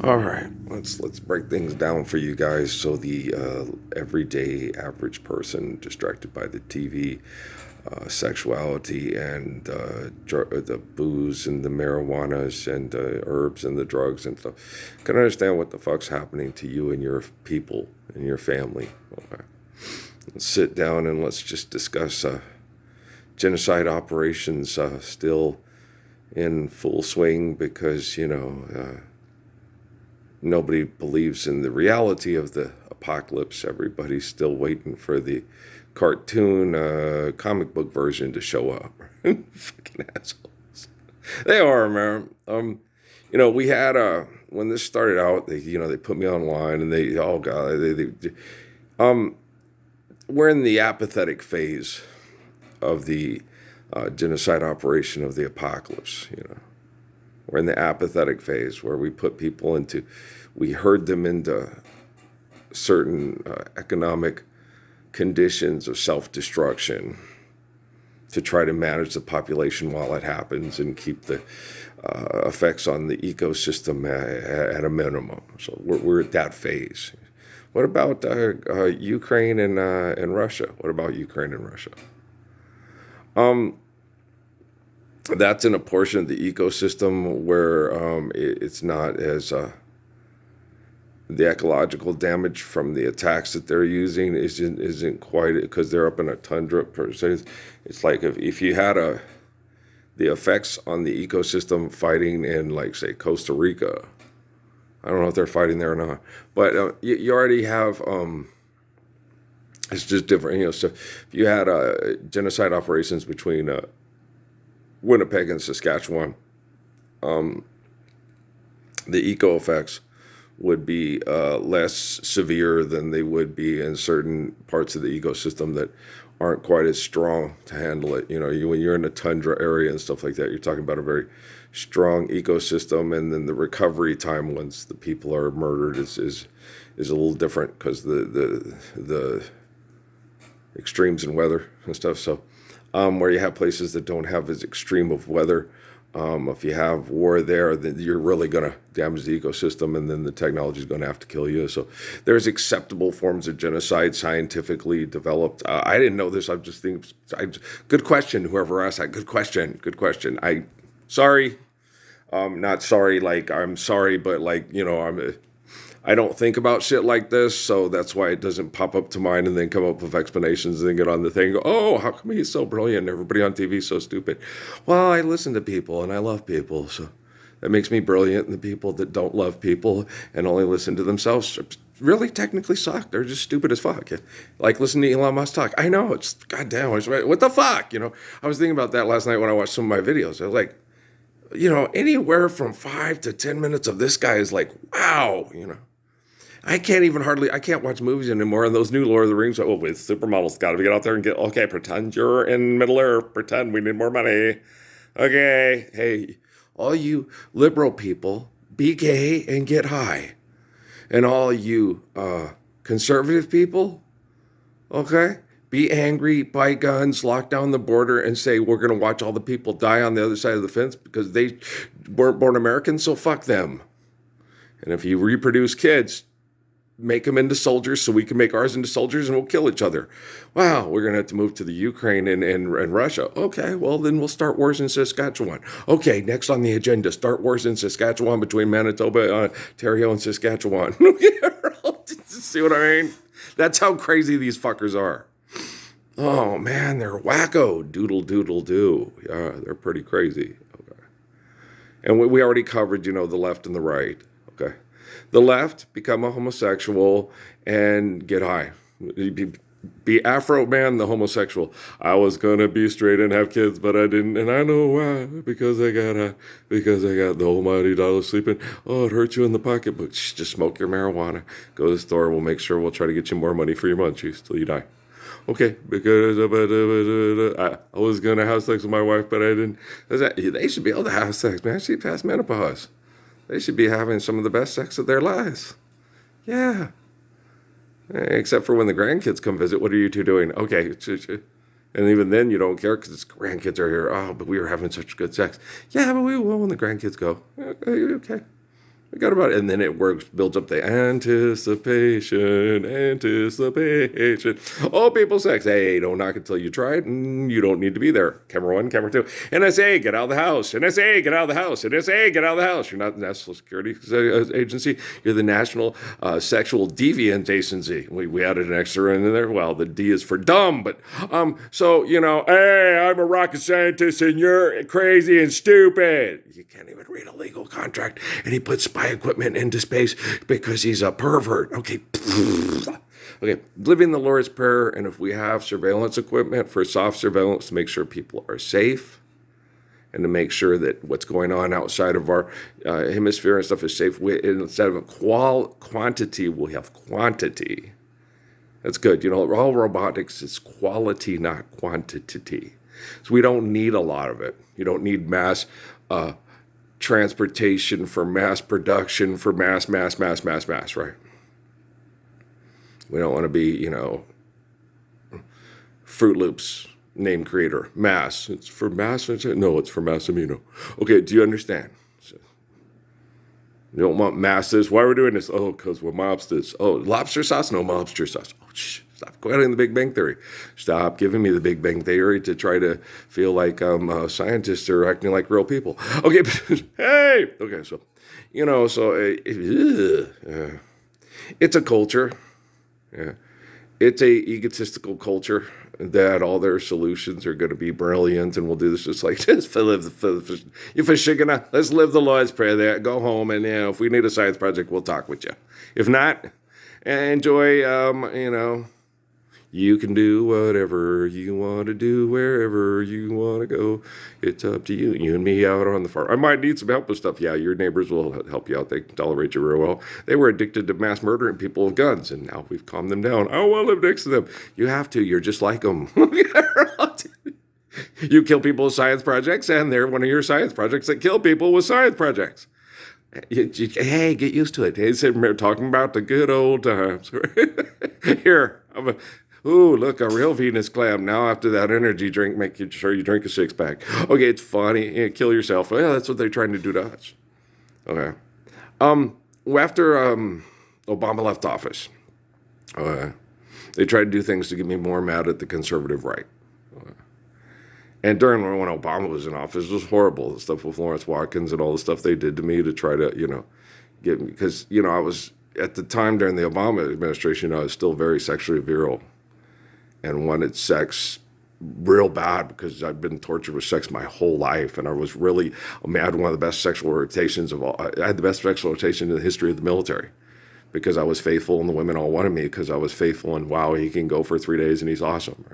All right, let's break things down for you guys. So the everyday average person distracted by the TV, sexuality, and the booze and the marijuanas and herbs and the drugs and stuff can understand what the fuck's happening to you and your people and your family. Okay, let's sit down and let's just discuss genocide operations still in full swing because nobody believes in the reality of the apocalypse. Everybody's still waiting for the cartoon comic book version to show up. Fucking assholes. They are, man. We had when this started out, they put me online and they oh god, um we're in the apathetic phase of the genocide operation of the apocalypse. We're in the apathetic phase where we herd them into certain economic conditions of self-destruction to try to manage the population while it happens and keep the effects on the ecosystem at a minimum. So we're at that phase. What about Ukraine and Russia? What about Ukraine and Russia? That's in a portion of the ecosystem where it's not as the ecological damage from the attacks that they're using isn't quite because they're up in a tundra per se. It's like if you had the effects on the ecosystem fighting in, like, say, Costa Rica. I don't know if they're fighting there or not, but you already have. It's just different. So if you had genocide operations between Winnipeg and Saskatchewan, the eco effects would be less severe than they would be in certain parts of the ecosystem that aren't quite as strong to handle it. When you're in a tundra area and stuff like that, you're talking about a very strong ecosystem, and then the recovery time once the people are murdered is a little different because the extremes in weather and stuff. So where you have places that don't have as extreme of weather, if you have war there, then you're really going to damage the ecosystem, and then the technology is going to have to kill you. So there's acceptable forms of genocide scientifically developed. I didn't know this. I'm just thinking. Good question. Whoever asked that. Good question. Good question. Sorry. Not sorry. Like I'm sorry, but I don't think about shit like this, so that's why it doesn't pop up to mind and then come up with explanations and then get on the thing and go, oh, how come he's so brilliant and everybody on TV is so stupid? Well, I listen to people and I love people, so that makes me brilliant, and the people that don't love people and only listen to themselves really technically suck. They're just stupid as fuck. Like, listen to Elon Musk talk. I know, it's goddamn, what the fuck? I was thinking about that last night when I watched some of my videos. I was like, anywhere from 5 to 10 minutes of this guy is like, wow, I can't watch movies anymore. And those new Lord of the Rings, with supermodels, got to get out there and okay, pretend you're in Middle Earth. Pretend we need more money. Okay. Hey, all you liberal people, be gay and get high. And all you conservative people, okay, be angry, buy guns, lock down the border, and say we're going to watch all the people die on the other side of the fence because they weren't born Americans, so fuck them. And if you reproduce kids, make them into soldiers so we can make ours into soldiers and we'll kill each other. Wow, we're going to have to move to the Ukraine and Russia. Okay, well, then we'll start wars in Saskatchewan. Okay, next on the agenda, start wars in Saskatchewan between Manitoba, Ontario, and Saskatchewan. See what I mean? That's how crazy these fuckers are. Oh, man, they're wacko. Doodle, doodle, do. Yeah, they're pretty crazy. Okay. And we already covered, the left and the right. Okay. The left, become a homosexual and get high. Be Afro man, the homosexual. I was gonna be straight and have kids, but I didn't, and I know why. Because I got the almighty dollar sleeping. Oh, it hurts you in the pocketbook. Just smoke your marijuana. Go to the store. We'll make sure we'll try to get you more money for your munchies till you die. Okay, because I was gonna have sex with my wife, but I didn't. They should be able to have sex, man. She passed menopause. They should be having some of the best sex of their lives. Yeah. Except for when the grandkids come visit. What are you two doing? Okay. And even then you don't care because grandkids are here. Oh, but we were having such good sex. Yeah, but we will when the grandkids go. Okay. Forgot about it. And then it works, builds up the anticipation. Oh, people sex. Hey, don't knock until you try it. You don't need to be there. Camera one, camera two. NSA, get out of the house. NSA, get out of the house. NSA, get out of the house. You're not the National Security Agency. You're the National Sexual Deviant Agency. We added an extra in there. Well, the D is for dumb. But, so, hey, I'm a rocket scientist and you're crazy and stupid. You can't even read a legal contract. And he puts spy equipment into space because he's a pervert. Okay. Okay. Living the Lord's Prayer. And if we have surveillance equipment for soft surveillance to make sure people are safe and to make sure that what's going on outside of our hemisphere and stuff is safe, instead of quantity, we'll have quantity. That's good. All robotics is quality, not quantity. So we don't need a lot of it. You don't need mass transportation for mass production for mass, right? We don't want to be, Fruit Loops name creator, mass. It's for mass. No, it's for Massimino. Okay, do you understand? So, you don't want masses. Why are we doing this? Oh, because we're mobsters. Oh, lobster sauce? No, mobster sauce. Oh, stop quoting the Big Bang Theory. Stop giving me the Big Bang Theory to try to feel like scientists are acting like real people. Okay, hey! Okay, so, it's a culture. Yeah. It's a egotistical culture that all their solutions are going to be brilliant and we'll do this just like this. Let's live the Lord's Prayer there. Go home and, if we need a science project, we'll talk with you. If not, enjoy, you can do whatever you want to do, wherever you want to go. It's up to you. You and me out on the farm. I might need some help with stuff. Yeah, your neighbors will help you out. They can tolerate you real well. They were addicted to mass murdering people with guns, and now we've calmed them down. I want to live next to them. You have to. You're just like them. You kill people with science projects, and they're one of your science projects that kill people with science projects. Hey, get used to it. Hey, we're talking about the good old times. Here, ooh, look, a real Venus clam. Now after that energy drink, make sure you drink a six-pack. Okay, it's funny. Kill yourself. Yeah, that's what they're trying to do to us. Okay. After Obama left office, they tried to do things to get me more mad at the conservative right. And during when Obama was in office, it was horrible. The stuff with Lawrence Watkins and all the stuff they did to me to try to, get me. Because, I was, at the time during the Obama administration, I was still very sexually virile and wanted sex real bad because I've been tortured with sex my whole life. And I was really, I had one of the best sexual rotations of all. I had the best sexual rotation in the history of the military. Because I was faithful and the women all wanted me because I was faithful and wow, he can go for 3 days and he's awesome.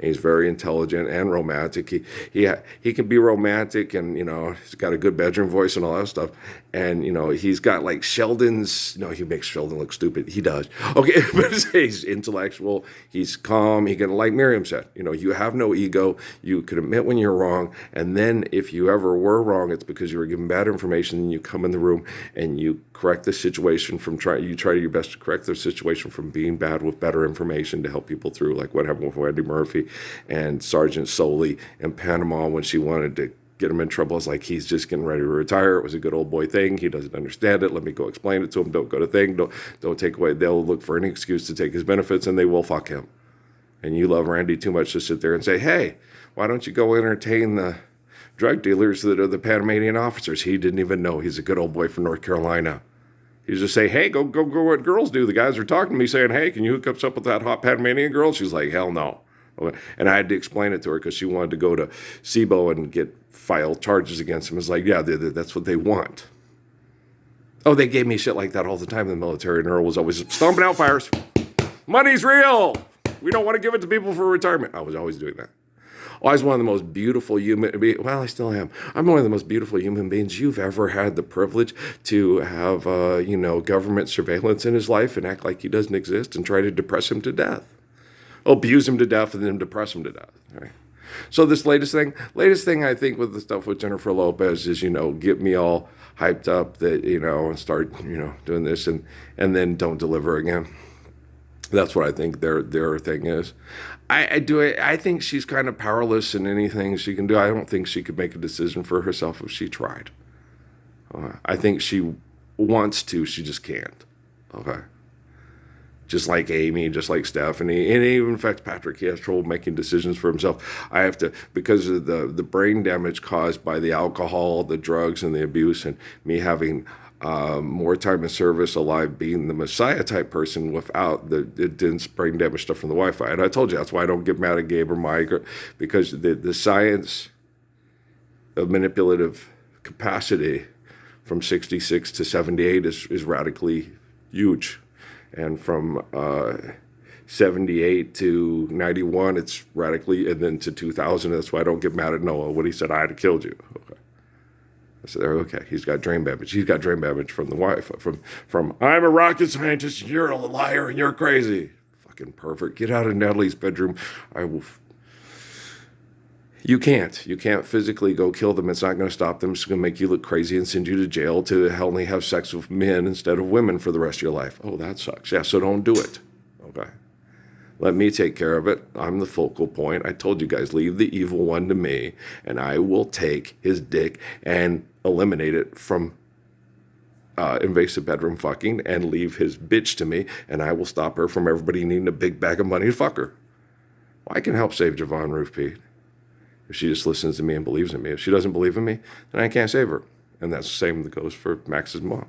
And he's very intelligent and romantic. He can be romantic and, he's got a good bedroom voice and all that stuff. And, he's got like Sheldon's, he makes Sheldon look stupid. He does. Okay, but he's intellectual. He's calm. He can, like Miriam said, you have no ego. You can admit when you're wrong. And then if you ever were wrong, it's because you were given bad information and you come in the room and you correct the situation from try your best to correct the situation from being bad with better information to help people through, like what happened with Wendy Murphy and Sergeant Soley in Panama when she wanted to get him in trouble. It's like he's just getting ready to retire. It was a good old boy thing. He doesn't understand it. Let me go explain it to him. Don't go to thing. Don't take away. They'll look for any excuse to take his benefits and they will fuck him. And you love Randy too much to sit there and say, hey, why don't you go entertain the drug dealers that are the Panamanian officers? He didn't even know. He's a good old boy from North Carolina. He's just say, hey, go what girls do. The guys are talking to me saying, hey, can you hook us up with that hot Panamanian girl? She's like, hell no. And I had to explain it to her because she wanted to go to SIBO and file charges against him. It's like, yeah, that's what they want. Oh, they gave me shit like that all the time in the military. And Earl was always stomping out fires. Money's real. We don't want to give it to people for retirement. I was always doing that. I was one of the most beautiful I still am. I'm one of the most beautiful human beings you've ever had the privilege to have, government surveillance in his life and act like he doesn't exist and try to depress him to death. Abuse him to death and then depress him to death. Right? So this latest thing I think with the stuff with Jennifer Lopez is, get me all hyped up that, and start, doing this and then don't deliver again. That's what I think their thing is. I think she's kind of powerless in anything she can do. I don't think she could make a decision for herself if she tried. I think she wants to, she just can't. Okay. Just like Amy, just like Stephanie, and it even affects Patrick. He has trouble making decisions for himself. I have to, because of the brain damage caused by the alcohol, the drugs, and the abuse, and me having more time in service, alive, being the Messiah type person without the dense brain damage stuff from the Wi-Fi. And I told you that's why I don't get mad at Gabe or Mike, because the science of manipulative capacity from 66 to 78 is radically huge. And from 78 to 91, it's radically, and then to 2000, that's why I don't get mad at Noah when he said, I'd have killed you. Okay. I said, okay, he's got brain damage. He's got brain damage from the wife, from I'm a rocket scientist, and you're a liar, and you're crazy. Fucking perfect. Get out of Natalie's bedroom. I will. You can't physically go kill them. It's not going to stop them. It's going to make you look crazy and send you to jail to only have sex with men instead of women for the rest of your life. Oh, that sucks. Yeah, so don't do it. Okay. Let me take care of it. I'm the focal point. I told you guys, leave the evil one to me, and I will take his dick and eliminate it from invasive bedroom fucking and leave his bitch to me, and I will stop her from everybody needing a big bag of money to fuck her. Well, I can help save Javon Roof Pete. If she just listens to me and believes in me. If she doesn't believe in me, then I can't save her. And that's the same that goes for Max's mom.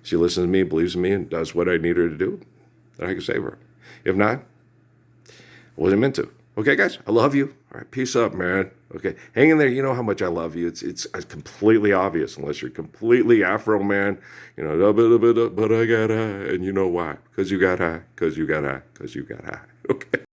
She listens to me, believes in me, and does what I need her to do, then I can save her. If not, I wasn't meant to. Okay, guys, I love you. All right, peace up, man. Okay, hang in there. You know how much I love you. It's completely obvious unless you're completely Afro, man. You know, but I got high, and you know why? Because you got high, because you got high, because you got high. Okay.